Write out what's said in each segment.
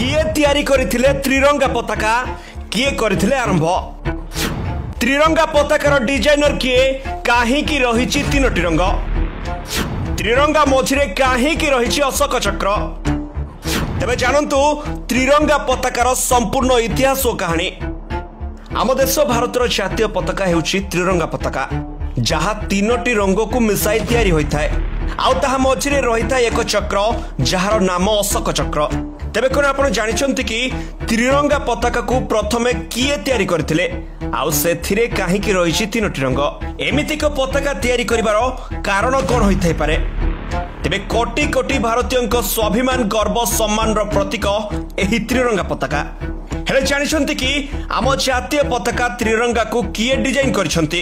किए तैयारी करथिले त्रिरंगा पताका किए करथिले आरंभ त्रिरंगा पताकार डिजाइनर किए काहींकि रहिछि तीनोटी रंग त्रिरंगा मझिरे काहींकि रहिछि अशोक चक्र तेबे जानंतु त्रिरंगा पताकार संपूर्ण इतिहास और कहानी। आम देश भारतर जातीय पताका हेउछि त्रिरंगा पताका जहाँ तीनोटी रंग को मिसाई तैयारी होइथाय आउ ताहा मझिरे रहिथाय एक चक्र जार नाम अशोक चक्र। तेबे कोन आपण जानिछन्ति कि त्रिरंगा पताका को प्रथमे किए तैयारी करथिले आउ सेथिरे काहींकि रहिछि तीनोटी रंग एमितिक पताका तैयारी करिवारो कारण कोन होइथाय पारे। तेबे कोटी कोटी भारतीयों स्वाभिमान गर्व सम्मान प्रतीक एही त्रिरंगा पताका हेले जानिछन्ति कि आम जातीय पताका त्रिरंगा को किए डिजाइन करिछन्ति।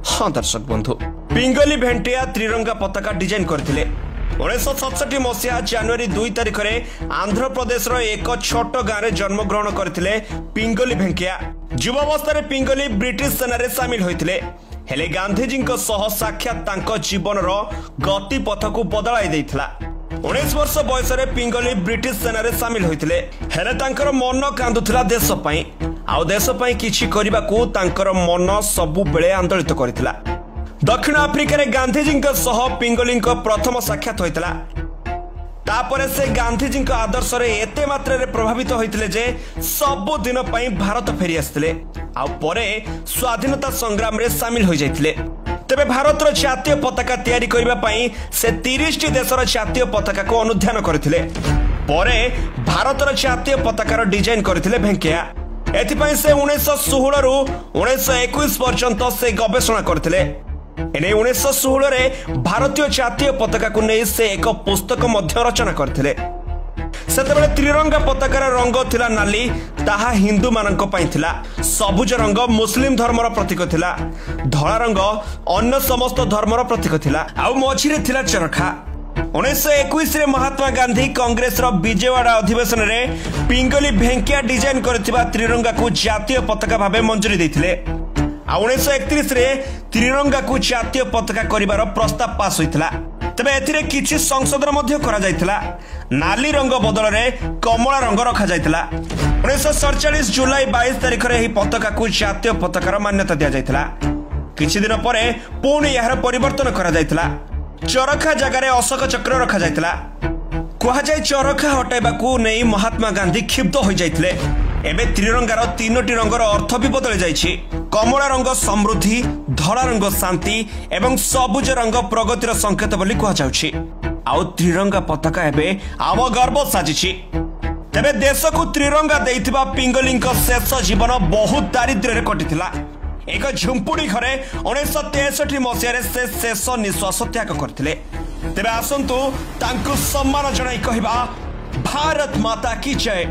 हाँ दर्शक बंधु पिंगली भेंटिया त्रिरंगा पताका डिजाइन करथिले 1967 मसीहा जनवरी 2 तारिख में आंध्र प्रदेश एक छोट गाँव में जन्मग्रहण करथिले पिंगली भेंकिया। युवावस्था पिंगली ब्रिटिश सेना रे शामिल होइथिले हेले गांधीजी सह साक्षात तांको जीवन गति पथ को बदलाई देइथिला। 19 वर्ष बयस पिंगली ब्रिटिश सेना रे शामिल होइथिले हेले तांकर मन कांदुथिला देश पई आउ देश पई किछि करिबाकू तांकर मन सबु बेले आंदोलित करथिला। दक्षिण आफ्रिका रे गांधीजी सह पिंगली प्रथम साक्षात होइथिला। तापरे से गांधीजी आदर्श रे एते मात्रा रे प्रभावित होइथिले जे सबु दिन पई भारत फेरी आस्थिले आउ परे स्वाधीनता संग्राम रे शामिल हो जाइथिले। तेबे भारतर जातीय पताका तैयारी करबा पई से 30 टी देशर जातीय पताका को अनुध्यान करथिले परे भारतर जातीय पताकार डिजाइन करथिले भेंकिया। एथिपई से 1916 रु 1921 पर्यंत से गवेषणा करथिले। एने 1916 रे भारतीय जातीय पताका को नै से एक पुस्तक मध्य रचना करथिले। सेतेबेले त्रिरंगा पताकार रंग थिला नाली ताहा हिंदू मानक पई थिला सबुज रंग मुस्लिम धर्मर प्रतीक थिला धला रंग अन्य समस्त धर्मर प्रतीक थिला आउ मझिरे थिला चरखा। 1921 रे महात्मा गांधी कांग्रेस रो विजयवाड़ा अधिवेशन रे पिंगली भेंकिया डिजाइन करथिबा त्रिरंगा को जातीय पताका भाबे मंजूरी दैथिले। 1931 रे त्रिरंगा को जातीय पताका करिवार प्रस्ताव पास होइथिला। तबे एथिरे किछि संशोधन मध्य करा जाइथिला। नाली रंग बदल रे कमला रंग रखा जाइथिला। 1947 जुलाई 22 तारिख रे एही पताका को जातीय पताकार मान्यता दिया जाइथिला। किछि दिन परे पुणी यार परिवर्तन करा जाइथिला। चरखा जगह रे अशोक चक्र रखा जाइथिला। कुहा जाय चरखा हटाइबाकू नै महात्मा गांधी क्षिप्त हो जाइथिले। एबे त्रिरंगार तीनोटी रंगर अर्थ भी बदल जाइछि। कमला रंग समृद्धि धला रंग शांति एवं सबुज रंग प्रगतिर संकेत बोली कुहा जाउछि आउ त्रिरंगा पताका एबे आम गर्व साजिछि। तेबे देश को त्रिरंगा देइथिबा पिंगलिंक शेष जीवन बहुत दारिद्र्य रे कटिथिला। एक झुंपुड़ी घरे 1963 मसीह से शेष निश्वास त्याग करथिले। तेबे आसंतु तांकु सम्मान जणाई कहिबा भारत माता की जय।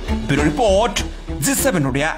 Bureau report G7 Odia.